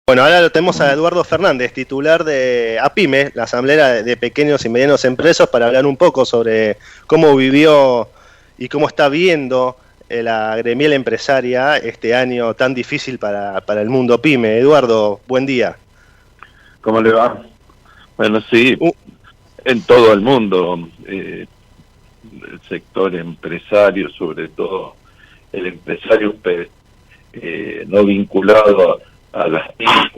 Bueno, ahora lo tenemos a Eduardo Fernández, titular de APYME, la Asamblea de Pequeños y Medianos Empresas, para hablar un poco sobre cómo vivió y cómo está viendo la gremial empresaria este año tan difícil para el mundo PYME. Eduardo, buen día. ¿Cómo le va? Bueno, sí, en todo el mundo, el sector empresario, sobre todo el empresario no vinculado a las pymes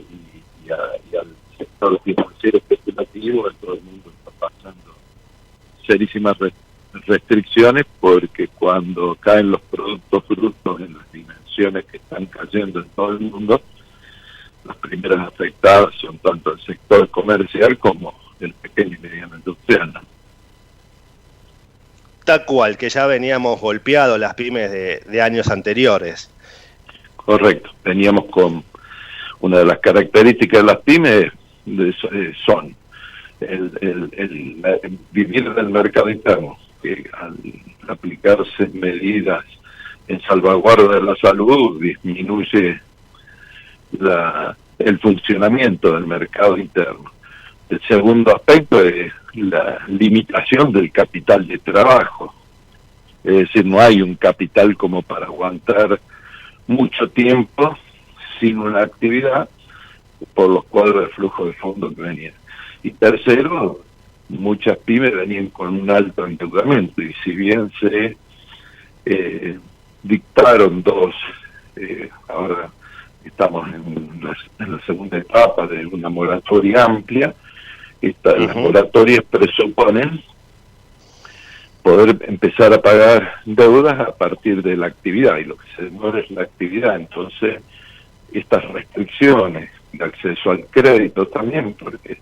y al sector financiero especulativo, en todo el mundo está pasando serísimas restricciones, porque cuando caen los productos brutos en las dimensiones que están cayendo en todo el mundo, las primeras afectadas son tanto el sector comercial como el pequeño y mediano industrial, ¿no? Tal cual, que ya veníamos golpeados las pymes de años anteriores. Correcto, veníamos con una de las características de las pymes son el vivir del mercado interno, que al aplicarse medidas en salvaguarda de la salud disminuye el funcionamiento del mercado interno. El segundo aspecto es la limitación del capital de trabajo, es decir, no hay un capital como para aguantar mucho tiempo sin una actividad por los cuadros de flujo de fondos que venían. Y tercero, muchas pymes venían con un alto endeudamiento, y si bien se dictaron ahora estamos en la segunda etapa de una moratoria amplia. Las moratorias presuponen poder empezar a pagar deudas a partir de la actividad, y lo que se demora es la actividad. Entonces, estas restricciones de acceso al crédito también, porque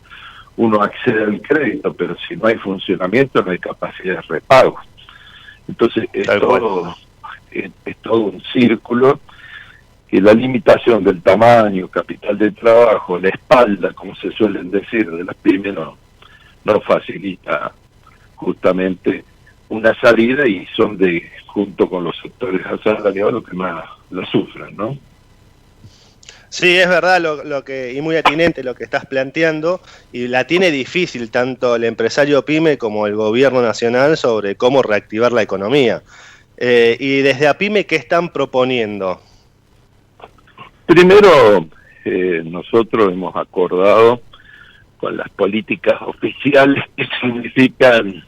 uno accede al crédito, pero si no hay funcionamiento no hay capacidad de repago. Entonces, es todo un círculo que la limitación del tamaño, capital de trabajo, la espalda, como se suelen decir, de las pymes, no facilita justamente una salida, y son junto con los sectores asalariados, los que más la sufren, ¿no? Sí, es verdad y muy atinente lo que estás planteando, y la tiene difícil tanto el empresario PYME como el gobierno nacional sobre cómo reactivar la economía. Y desde APYME, ¿qué están proponiendo? Primero, nosotros hemos acordado con las políticas oficiales que significan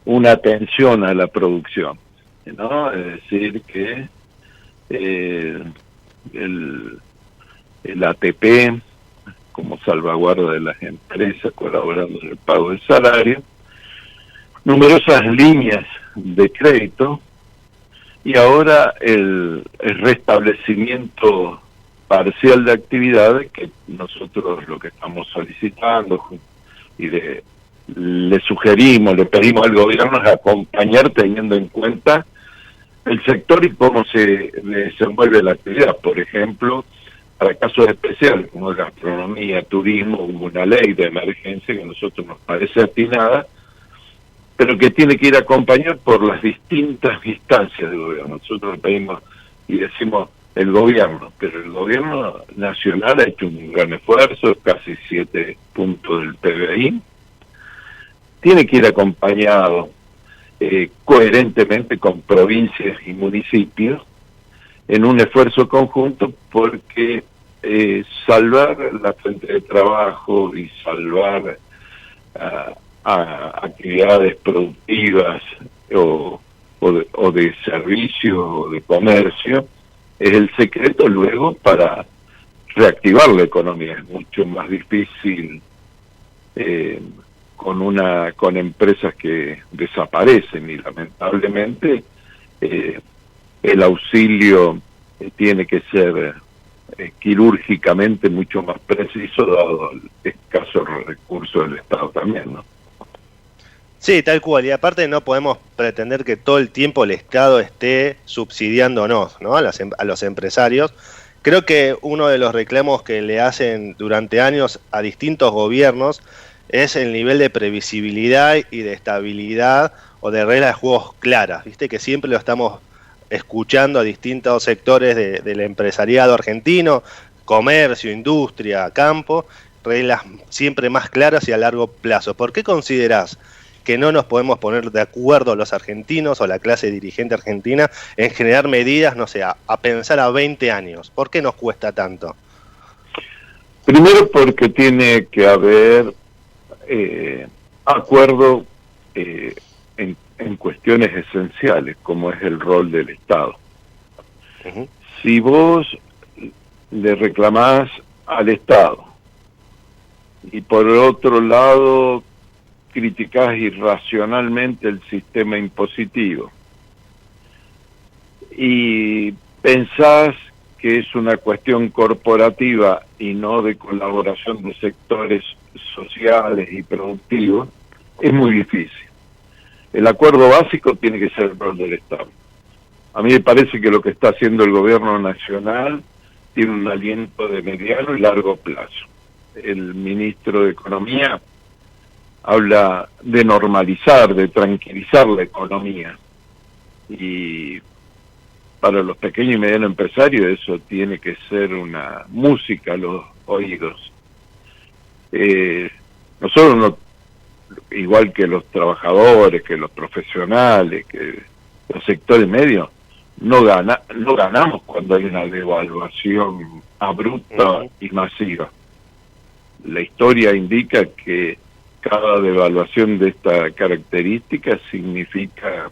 una atención a la producción, ¿no? Es decir, que el ATP, como salvaguarda de las empresas, colaborando en el pago del salario, numerosas líneas de crédito, y ahora el restablecimiento parcial de actividades, que nosotros lo que estamos solicitando y le sugerimos, le pedimos al gobierno es acompañar, teniendo en cuenta el sector y cómo se desenvuelve la actividad. Por ejemplo, para casos especiales como gastronomía, turismo, hubo una ley de emergencia que a nosotros nos parece atinada, pero que tiene que ir acompañado por las distintas instancias del gobierno. Nosotros le pedimos y decimos el gobierno, pero el gobierno nacional ha hecho un gran esfuerzo, casi 7 puntos del PBI, tiene que ir acompañado coherentemente con provincias y municipios en un esfuerzo conjunto, porque salvar la fuente de trabajo y salvar a actividades productivas o de servicio o de comercio es el secreto luego para reactivar la economía. Es mucho más difícil con empresas que desaparecen, y lamentablemente el auxilio tiene que ser quirúrgicamente mucho más preciso, dado el escaso recurso del Estado también, ¿no? Sí, tal cual, y aparte no podemos pretender que todo el tiempo el Estado esté subsidiándonos, ¿no? a los empresarios. Creo que uno de los reclamos que le hacen durante años a distintos gobiernos es el nivel de previsibilidad y de estabilidad, o de reglas de juegos claras, viste que siempre lo estamos escuchando a distintos sectores del empresariado argentino, comercio, industria, campo, reglas siempre más claras y a largo plazo. ¿Por qué considerás que no nos podemos poner de acuerdo los argentinos o la clase dirigente argentina en generar medidas, no sé, a pensar a 20 años? ¿Por qué nos cuesta tanto? Primero porque tiene que haber acuerdo en cuestiones esenciales, como es el rol del Estado. Uh-huh. Si vos le reclamás al Estado y por otro lado criticás irracionalmente el sistema impositivo y pensás que es una cuestión corporativa y no de colaboración de sectores sociales y productivos, es muy difícil. El acuerdo básico tiene que ser el rol del Estado. A mí me parece que lo que está haciendo el gobierno nacional tiene un aliento de mediano y largo plazo. El ministro de Economía habla de normalizar, de tranquilizar la economía. Y para los pequeños y medianos empresarios eso tiene que ser una música a los oídos. Nosotros no, igual que los trabajadores, que los profesionales, que los sectores medios, no ganamos cuando hay una devaluación abrupta y masiva. La historia indica que cada devaluación de esta característica significa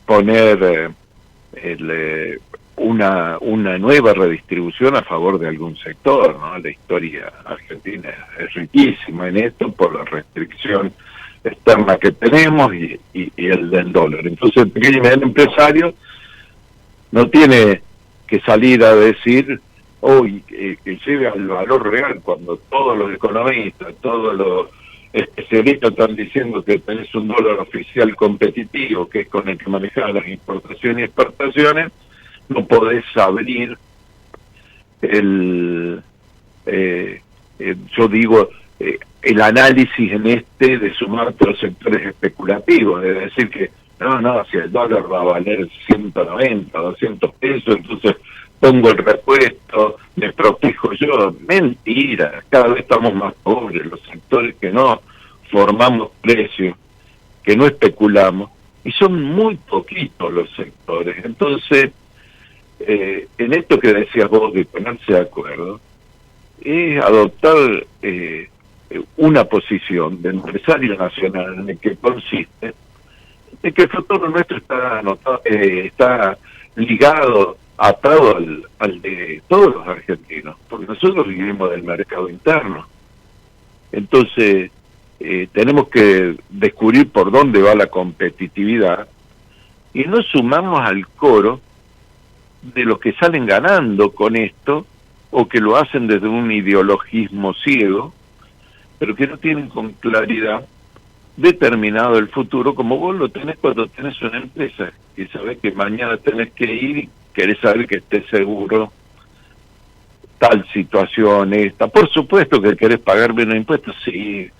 poner una nueva redistribución a favor de algún sector, ¿no? La historia argentina es riquísima en esto por la restricción externa que tenemos y el del dólar. Entonces el pequeño y mediano empresario no tiene que salir a decir que llegue al valor real cuando todos los economistas, todos los especialistas están diciendo que tenés un dólar oficial competitivo, que es con el que manejas las importaciones y exportaciones. No podés abrir el análisis en de sumarte a los sectores especulativos, es decir que no, si el dólar va a valer 190, 200 pesos, entonces pongo el repuesto, me protejo yo. Mentira, cada vez estamos más pobres, los sectores que no formamos precios, que no especulamos, y son muy poquitos los sectores. Entonces, en esto que decías vos de ponerse de acuerdo, es adoptar una posición de empresario nacional en el que consiste en que el futuro nuestro está ligado, atado al de todos los argentinos, porque nosotros vivimos del mercado interno. Entonces, tenemos que descubrir por dónde va la competitividad y no sumamos al coro de los que salen ganando con esto o que lo hacen desde un ideologismo ciego, pero que no tienen con claridad determinado el futuro, como vos lo tenés cuando tenés una empresa, y sabés que mañana tenés que ir y querés saber que estés seguro tal situación esta. Por supuesto que querés pagar menos impuestos, sí,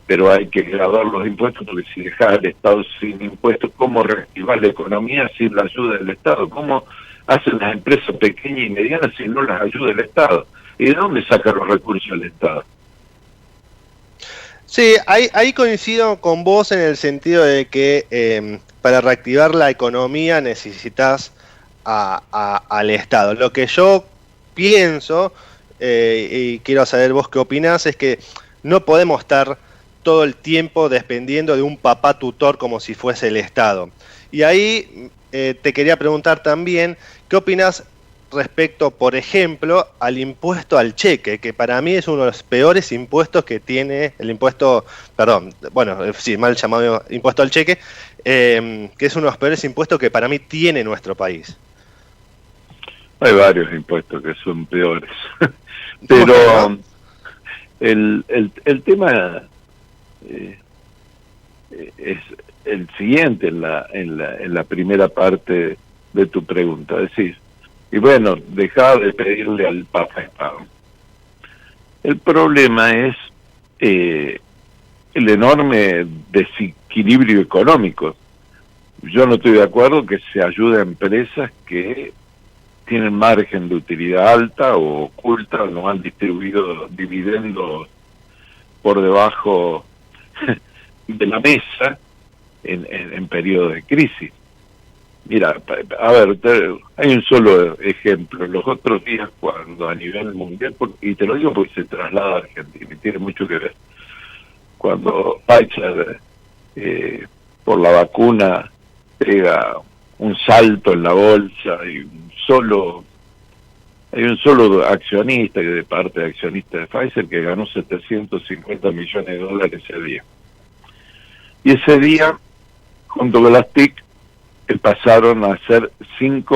pero hay que graduar los impuestos, porque si dejás al Estado sin impuestos, ¿cómo reactivar la economía sin la ayuda del Estado? ¿Cómo hacen las empresas pequeñas y medianas si no las ayuda el Estado? ¿Y de dónde saca los recursos el Estado? Sí, ahí coincido con vos en el sentido de que para reactivar la economía necesitas al Estado. Lo que yo pienso, y quiero saber vos qué opinás, es que no podemos estar todo el tiempo dependiendo de un papá tutor como si fuese el Estado. Y ahí te quería preguntar también, ¿qué opinás respecto, por ejemplo, al impuesto al cheque, que para mí es uno de los peores impuestos que tiene el impuesto, mal llamado impuesto al cheque, que es uno de los peores impuestos que para mí tiene nuestro país? Hay varios impuestos que son peores, pero el tema es el siguiente en la primera parte de tu pregunta, es decir, y bueno, dejar de pedirle al Papa Estado. El problema es el enorme desequilibrio económico Yo no estoy de acuerdo que se ayude a empresas que tienen margen de utilidad alta o oculta, o no han distribuido dividendos por debajo de la mesa en periodo de crisis. Mira, a ver, hay un solo ejemplo. Los otros días, cuando a nivel mundial, y te lo digo porque se traslada a Argentina, y tiene mucho que ver, cuando Pfizer, por la vacuna, pega un salto en la bolsa, y hay un solo accionista, que de parte de accionistas de Pfizer, que ganó 750 millones de dólares ese día. Y ese día, junto con las TIC, pasaron a ser 100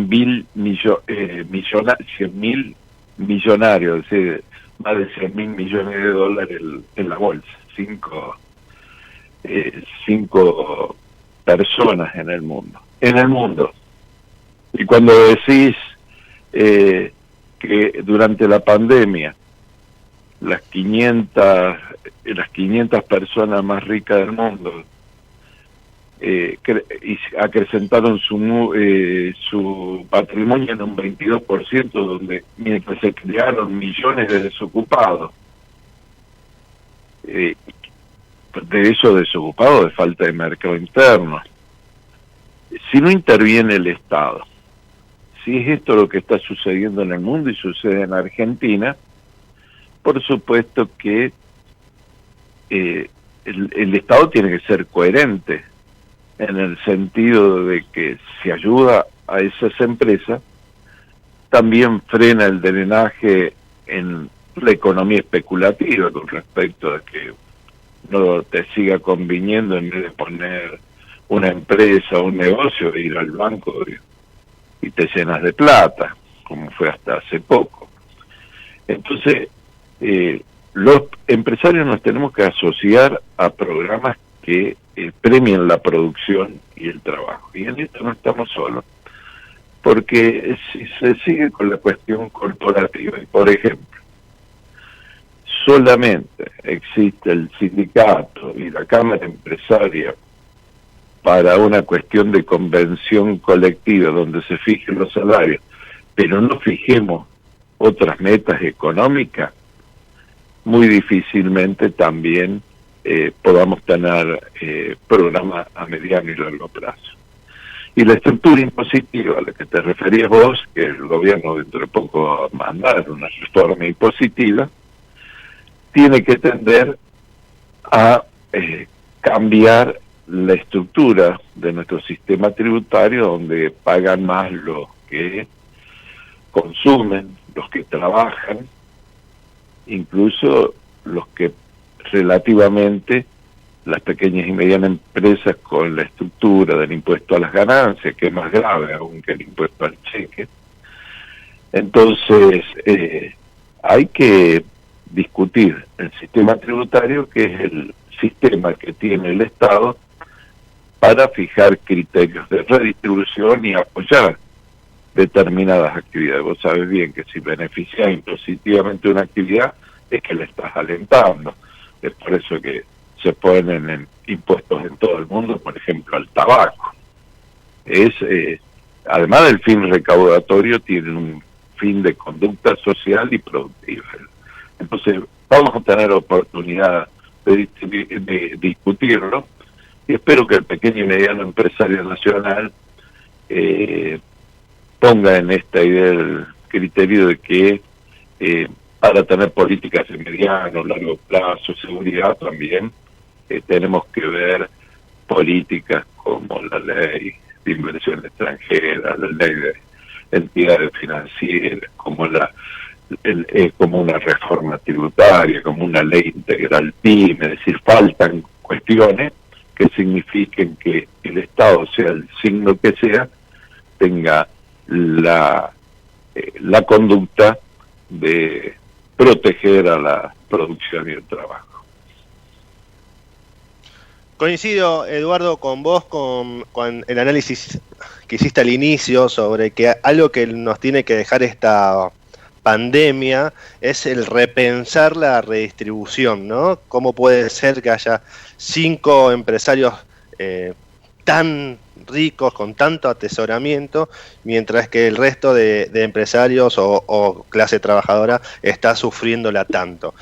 mil millonarios, es decir, más de 100 mil millones de dólares en la bolsa. Cinco personas en el mundo. Y cuando decís que durante la pandemia las 500 personas más ricas del mundo acrecentaron su patrimonio en un 22%, donde mientras se crearon millones de desocupados, de esos desocupados de falta de mercado interno. Si no interviene el Estado, si es esto lo que está sucediendo en el mundo y sucede en Argentina, por supuesto que el Estado tiene que ser coherente, en el sentido de que si ayuda a esas empresas, también frena el drenaje en la economía especulativa, con respecto a que no te siga conviniendo, en vez de poner una empresa o un negocio, de ir al banco y te llenas de plata, como fue hasta hace poco. Entonces, los empresarios nos tenemos que asociar a programas que premien la producción y el trabajo. Y en esto no estamos solos, porque si se sigue con la cuestión corporativa, y por ejemplo, solamente existe el sindicato y la Cámara Empresaria para una cuestión de convención colectiva donde se fijen los salarios, pero no fijemos otras metas económicas, muy difícilmente también podamos tener programas a mediano y largo plazo. Y la estructura impositiva a la que te referías vos, que el gobierno dentro de poco va a mandar una reforma impositiva, tiene que tender a cambiar la estructura de nuestro sistema tributario, donde pagan más los que consumen, los que trabajan, incluso los que relativamente, las pequeñas y medianas empresas, con la estructura del impuesto a las ganancias, que es más grave aún que el impuesto al cheque. Entonces, hay que discutir el sistema tributario, que es el sistema que tiene el Estado para fijar criterios de redistribución y apoyar determinadas actividades. Vos sabés bien que si beneficias impositivamente una actividad, es que la estás alentando. Es por eso que se ponen en impuestos en todo el mundo, por ejemplo, al tabaco. Además del fin recaudatorio, tiene un fin de conducta social y productiva. Entonces, vamos a tener oportunidad de discutirlo, y espero que el pequeño y mediano empresario nacional ponga en esta idea el criterio de que para tener políticas de mediano, largo plazo, seguridad también, tenemos que ver políticas como la ley de inversión extranjera, la ley de entidades financieras, como como una reforma tributaria, como una ley integral PYME. Es decir, faltan cuestiones que signifiquen que el Estado, sea el signo que sea, tenga la conducta de proteger a la producción y el trabajo. Coincido, Eduardo, con vos con el análisis que hiciste al inicio sobre que algo que nos tiene que dejar esta pandemia es el repensar la redistribución, ¿no? ¿Cómo puede ser que haya 5 empresarios tan ricos, con tanto atesoramiento, mientras que el resto de empresarios o clase trabajadora está sufriéndola tanto.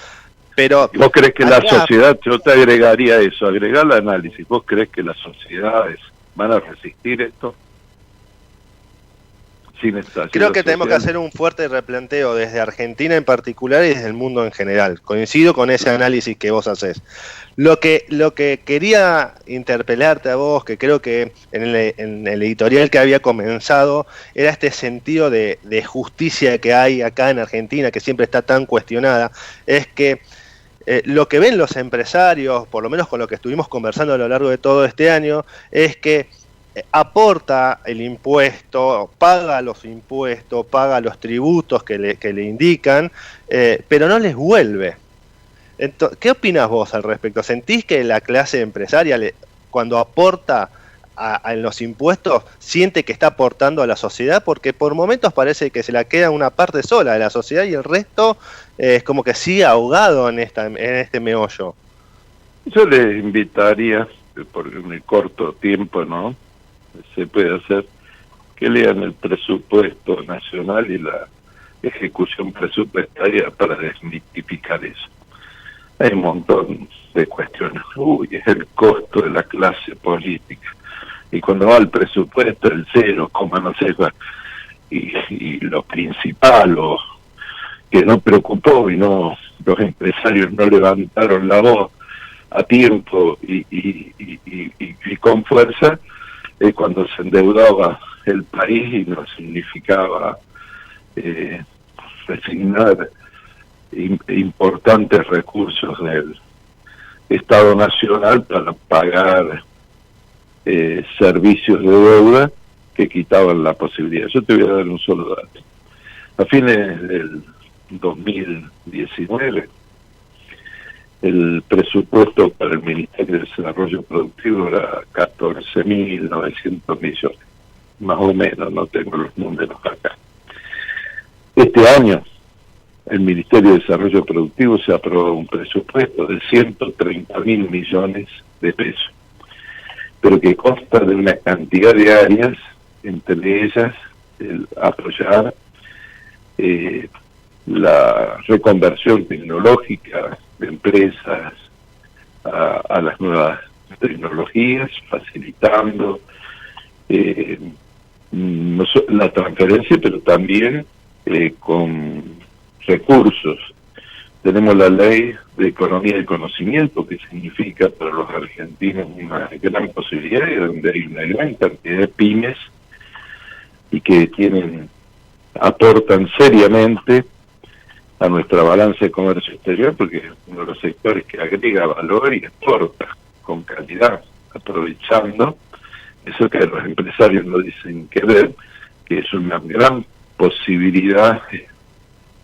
Pero ¿vos crees que la sociedad, yo te agregaría eso, agregar el análisis, vos crees que las sociedades van a resistir esto? Creo que tenemos que hacer un fuerte replanteo desde Argentina en particular y desde el mundo en general. Coincido con ese análisis que vos hacés. Lo que quería interpelarte a vos, que creo que en el editorial que había comenzado, era este sentido de justicia que hay acá en Argentina, que siempre está tan cuestionada, es que lo que ven los empresarios, por lo menos con lo que estuvimos conversando a lo largo de todo este año, es que aporta el impuesto, paga los impuestos, paga los tributos que le indican, pero no les vuelve. Entonces, ¿qué opinás vos al respecto? ¿Sentís que la clase empresaria, cuando aporta en los impuestos, siente que está aportando a la sociedad? Porque por momentos parece que se la queda una parte sola de la sociedad y el resto es como que sigue ahogado en este meollo. Yo les invitaría, porque en el corto tiempo, ¿no?, se puede hacer, que lean el presupuesto nacional y la ejecución presupuestaria para desmitificar eso. Hay un montón de cuestiones. Es el costo de la clase política. Y cuando va el presupuesto, el 0, no sé, y lo principal, que no preocupó y no, los empresarios no levantaron la voz a tiempo y con fuerza, es cuando se endeudaba el país y no significaba resignar importantes recursos del Estado Nacional para pagar servicios de deuda que quitaban la posibilidad. Yo te voy a dar un solo dato. A fines del 2019, el presupuesto para el Ministerio de Desarrollo Productivo era 14.900 millones, más o menos, no tengo los números acá. Este año, el Ministerio de Desarrollo Productivo se aprobó un presupuesto de 130.000 millones de pesos, pero que consta de una cantidad de áreas, entre ellas el apoyar la reconversión tecnológica de empresas a las nuevas tecnologías, facilitando la transferencia, pero también con recursos. Tenemos la ley de economía del conocimiento, que significa para los argentinos una gran posibilidad, donde hay una gran cantidad de pymes y que aportan seriamente a nuestra balanza de comercio exterior, porque es uno de los sectores que agrega valor y exporta con calidad, aprovechando eso que los empresarios no dicen querer, que es una gran posibilidad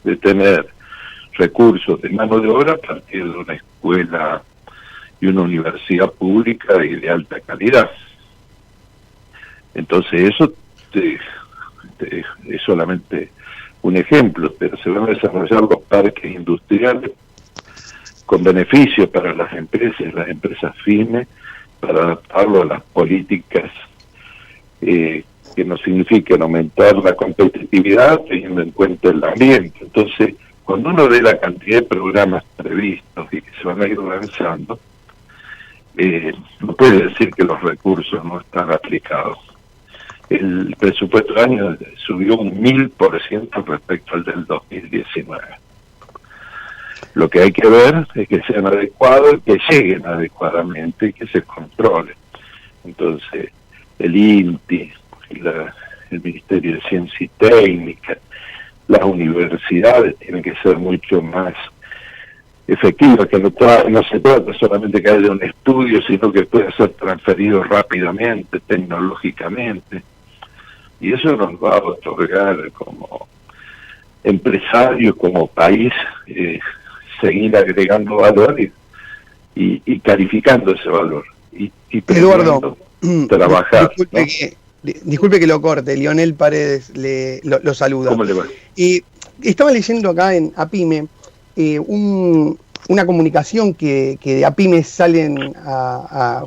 de tener recursos de mano de obra a partir de una escuela y una universidad pública y de alta calidad. Entonces eso es solamente un ejemplo, pero se van a desarrollar los parques industriales con beneficios para las empresas firmes, para adaptarlo a las políticas que no significan aumentar la competitividad teniendo en cuenta el ambiente. Entonces, cuando uno ve la cantidad de programas previstos y que se van a ir lanzando, no puede decir que los recursos no están aplicados. El presupuesto del año subió un 1000% respecto al del 2019. Lo que hay que ver es que sean adecuados, que lleguen adecuadamente y que se controlen. Entonces, el INTI, el Ministerio de Ciencia y Técnica, las universidades tienen que ser mucho más efectivas, que no se trata solamente que haya un estudio, sino que pueda ser transferido rápidamente, tecnológicamente. Y eso nos va a otorgar como empresarios, como país, seguir agregando valor y calificando ese valor. Y Eduardo, trabajar. Disculpe que lo corte, Lionel Paredes lo saluda. ¿Cómo le va? Estaba leyendo acá en APIME una comunicación que de APIME salen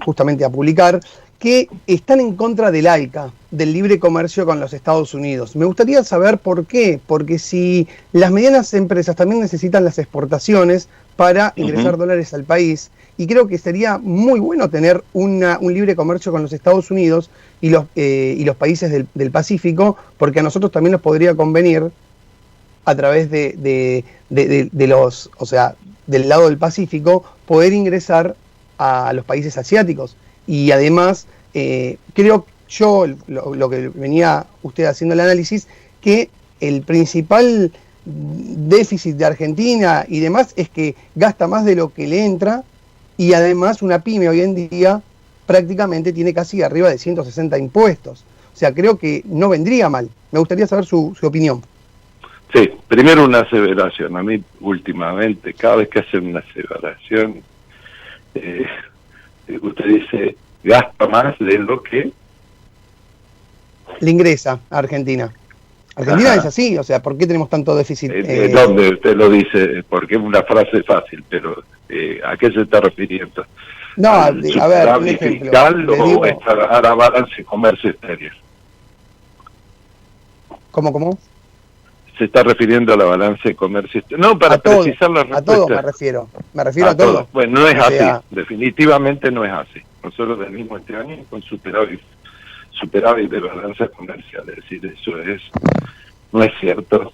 justamente a publicar, que están en contra del ALCA, del libre comercio con los Estados Unidos. Me gustaría saber por qué, porque si las medianas empresas también necesitan las exportaciones para ingresar dólares al país, y creo que sería muy bueno tener un libre comercio con los Estados Unidos y los países del Pacífico, porque a nosotros también nos podría convenir a través de los, o sea, del lado del Pacífico, poder ingresar a los países asiáticos. Y además, creo yo, lo que venía usted haciendo el análisis, que el principal déficit de Argentina y demás es que gasta más de lo que le entra, y además una pyme hoy en día prácticamente tiene casi arriba de 160 impuestos. O sea, creo que no vendría mal. Me gustaría saber su opinión. Sí, primero una aseveración. A mí últimamente, cada vez que hacen una aseveración, usted dice, gasta más de lo que le ingresa a Argentina. Argentina es así, o sea, ¿por qué tenemos tanto déficit? ¿Dónde usted lo dice? Porque es una frase fácil, pero ¿a qué se está refiriendo? No, a ver, un ejemplo. ¿Fiscal o a la balance comercio exterior? ¿Cómo? ¿Se está refiriendo a la balance de comercio exterior? No, para precisar la respuesta. A todo me refiero a todo. Bueno, no es así, definitivamente no es así. Nosotros venimos este año con superávit de balanza comercial, es decir, no es cierto,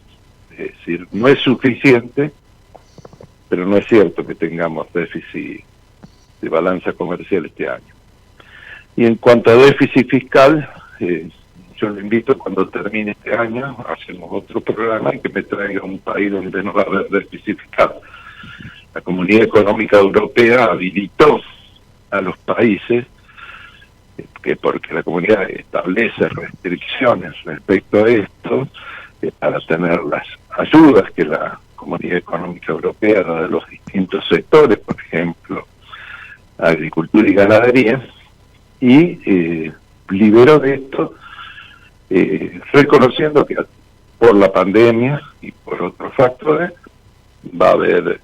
es decir, no es suficiente, pero no es cierto que tengamos déficit de balanza comercial este año. Y en cuanto a déficit fiscal, yo le invito cuando termine este año, hacemos otro programa y que me traiga un país donde no va a haber déficit fiscal. La Comunidad Económica Europea habilitó a los países, porque la comunidad establece restricciones respecto a esto, para tener las ayudas que la Comunidad Económica Europea da de los distintos sectores, por ejemplo, agricultura y ganadería, y liberó de esto, reconociendo que por la pandemia y por otros factores va a haber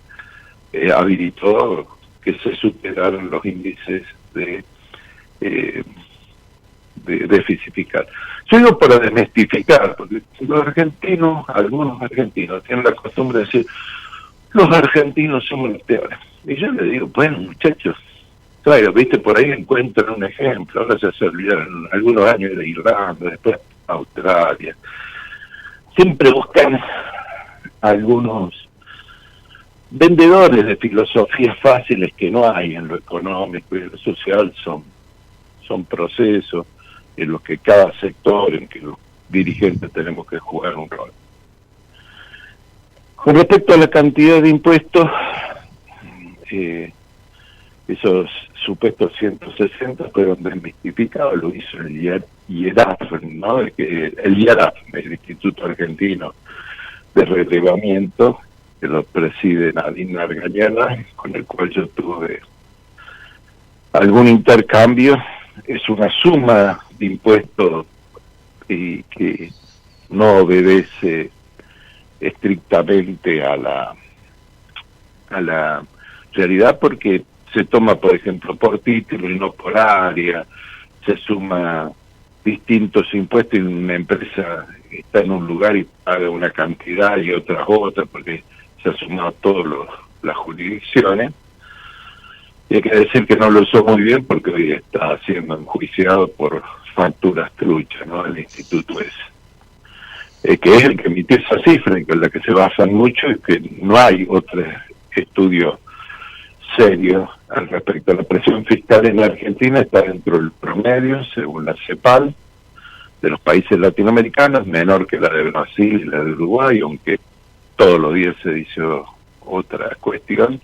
habilitó que se superaron los índices de déficit fiscal. Yo digo para desmistificar, porque los argentinos, algunos argentinos, tienen la costumbre de decir, los argentinos somos los peores. Y yo le digo, bueno, muchachos, claro, viste, por ahí encuentran un ejemplo, ahora ya se olvidaron, algunos años de Irlanda, después Australia. Siempre buscan algunos vendedores de filosofías fáciles que no hay en lo económico y en lo social, son procesos en los que cada sector, en que los dirigentes tenemos que jugar un rol. Con respecto a la cantidad de impuestos, esos supuestos 160 fueron desmitificados, lo hizo el IERAF, ¿no? El IERAF, el Instituto Argentino de Relevamiento, que lo preside Nadine Argañana, con el cual yo tuve algún intercambio. Es una suma de impuestos y que no obedece estrictamente a la realidad, porque se toma, por ejemplo, por título y no por área, se suma distintos impuestos y una empresa está en un lugar y paga una cantidad y otra, porque se ha sumado todas las jurisdicciones. Y hay que decir que no lo hizo muy bien porque hoy está siendo enjuiciado por facturas truchas, ¿no? El instituto ese. Que es el que emitió esa cifra y que es la que se basan mucho y que no hay otro estudio serio al respecto. A la presión fiscal en la Argentina está dentro del promedio, según la CEPAL, de los países latinoamericanos, menor que la de Brasil y la de Uruguay, aunque todos los días se dice otra cuestión,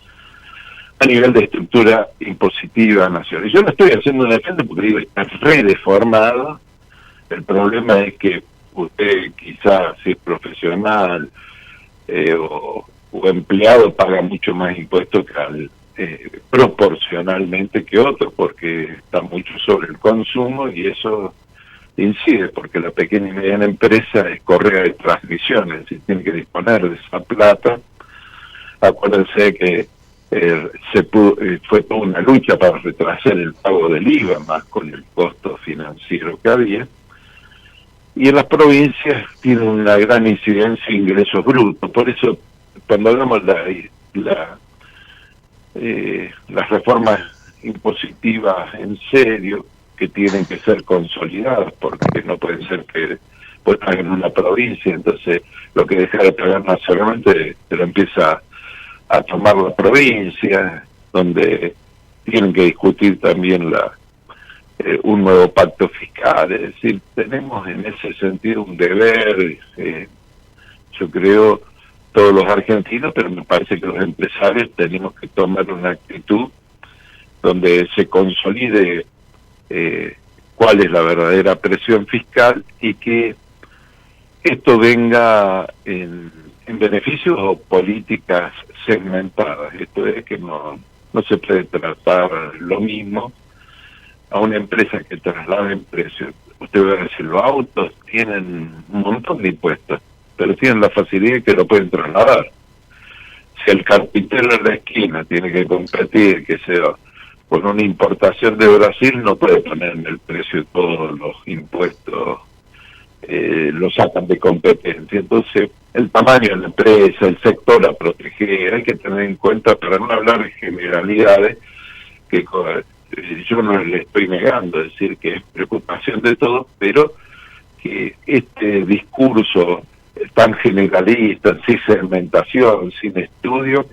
a nivel de estructura impositiva nacional. Y yo no estoy haciendo una defensa porque digo, está redeformado. El problema es que usted quizás, si es profesional o empleado, paga mucho más impuestos que proporcionalmente que otro, porque está mucho sobre el consumo y eso incide, porque la pequeña y mediana empresa es correa de transmisiones y tiene que disponer de esa plata. Acuérdense que fue toda una lucha para retrasar el pago del IVA, más con el costo financiero que había. Y en las provincias tienen una gran incidencia de ingresos brutos. Por eso, cuando hablamos de las reformas impositivas en serio, que tienen que ser consolidadas, porque no pueden ser que pues pagan en una provincia, entonces lo que deja de pagar nacionalmente te lo empieza a tomar la provincia, donde tienen que discutir también un nuevo pacto fiscal. Es decir, tenemos en ese sentido un deber, yo creo, todos los argentinos, pero me parece que los empresarios tenemos que tomar una actitud donde se consolide cuál es la verdadera presión fiscal y que esto venga en beneficios o políticas segmentadas. Esto es que no se puede tratar lo mismo a una empresa que traslada en precios. Usted va a decir, los autos tienen un montón de impuestos, pero tienen la facilidad que lo pueden trasladar. Si el carpintero en la esquina tiene que competir, que sea con una importación de Brasil, no puede poner en el precio todos los impuestos, lo sacan de competencia. Entonces, el tamaño de la empresa, el sector a proteger, hay que tener en cuenta, para no hablar de generalidades, que yo no le estoy negando, decir que es preocupación de todos, pero que este discurso tan generalista, sin segmentación, sin estudio,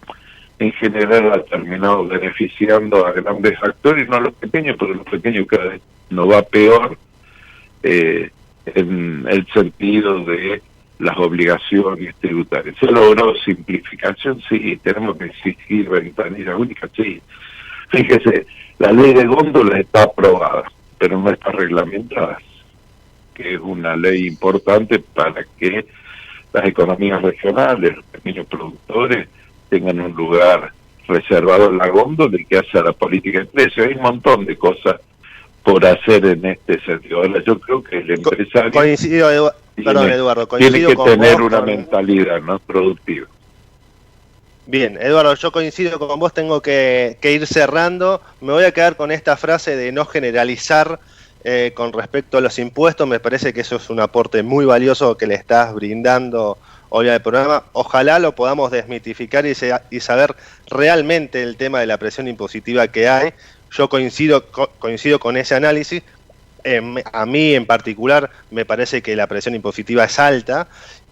en general ha terminado beneficiando a grandes actores, no a los pequeños, pero los pequeños cada vez nos va peor, en el sentido de las obligaciones tributarias. Se logró simplificación, sí, tenemos que exigir ventanilla única, sí. Fíjese, la ley de góndola está aprobada, pero no está reglamentada, que es una ley importante para que las economías regionales, los pequeños productores, tengan un lugar reservado en la góndola y que hace la política de precios. Hay un montón de cosas por hacer en este sentido. Ahora, yo creo que el empresario tiene que tener una mentalidad, ¿no?, productiva. Bien, Eduardo, yo coincido con vos, tengo que ir cerrando. Me voy a quedar con esta frase de no generalizar con respecto a los impuestos. Me parece que eso es un aporte muy valioso que le estás brindando hoy al programa. Ojalá lo podamos desmitificar y saber realmente el tema de la presión impositiva que hay. Yo coincido con ese análisis. A mí en particular me parece que la presión impositiva es alta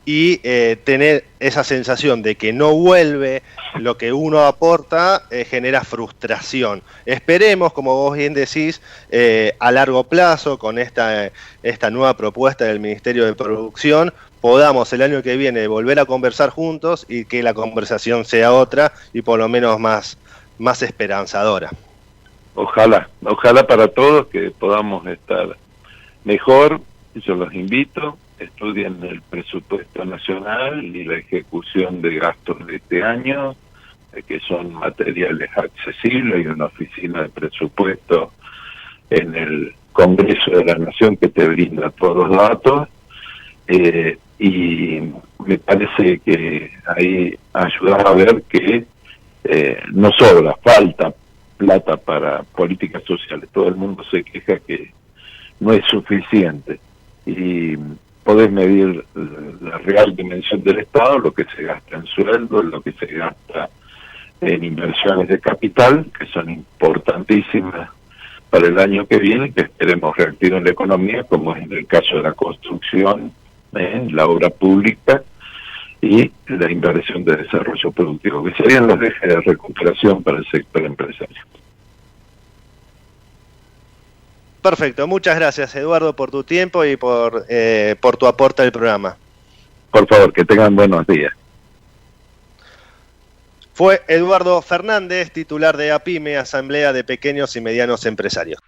y tener esa sensación de que no vuelve lo que uno aporta genera frustración. Esperemos, como vos bien decís, a largo plazo, con esta nueva propuesta del Ministerio de Producción, podamos el año que viene volver a conversar juntos y que la conversación sea otra y por lo menos más esperanzadora. Ojalá para todos que podamos estar mejor. Yo los invito, estudien el presupuesto nacional y la ejecución de gastos de este año, que son materiales accesibles. Hay una oficina de presupuesto en el Congreso de la Nación que te brinda todos los datos, y me parece que ahí ayudar a ver que no sobra, falta plata para políticas sociales. Todo el mundo se queja que no es suficiente y podés medir la real dimensión del Estado, lo que se gasta en sueldos, lo que se gasta en inversiones de capital, que son importantísimas para el año que viene, que esperemos reactiven la economía, como es en el caso de la construcción, la obra pública y la inversión de desarrollo productivo, que serían los ejes de recuperación para el sector empresario. Perfecto, muchas gracias, Eduardo, por tu tiempo y por tu aporte al programa. Por favor, que tengan buenos días. Fue Eduardo Fernández, titular de APIME, Asamblea de Pequeños y Medianos Empresarios.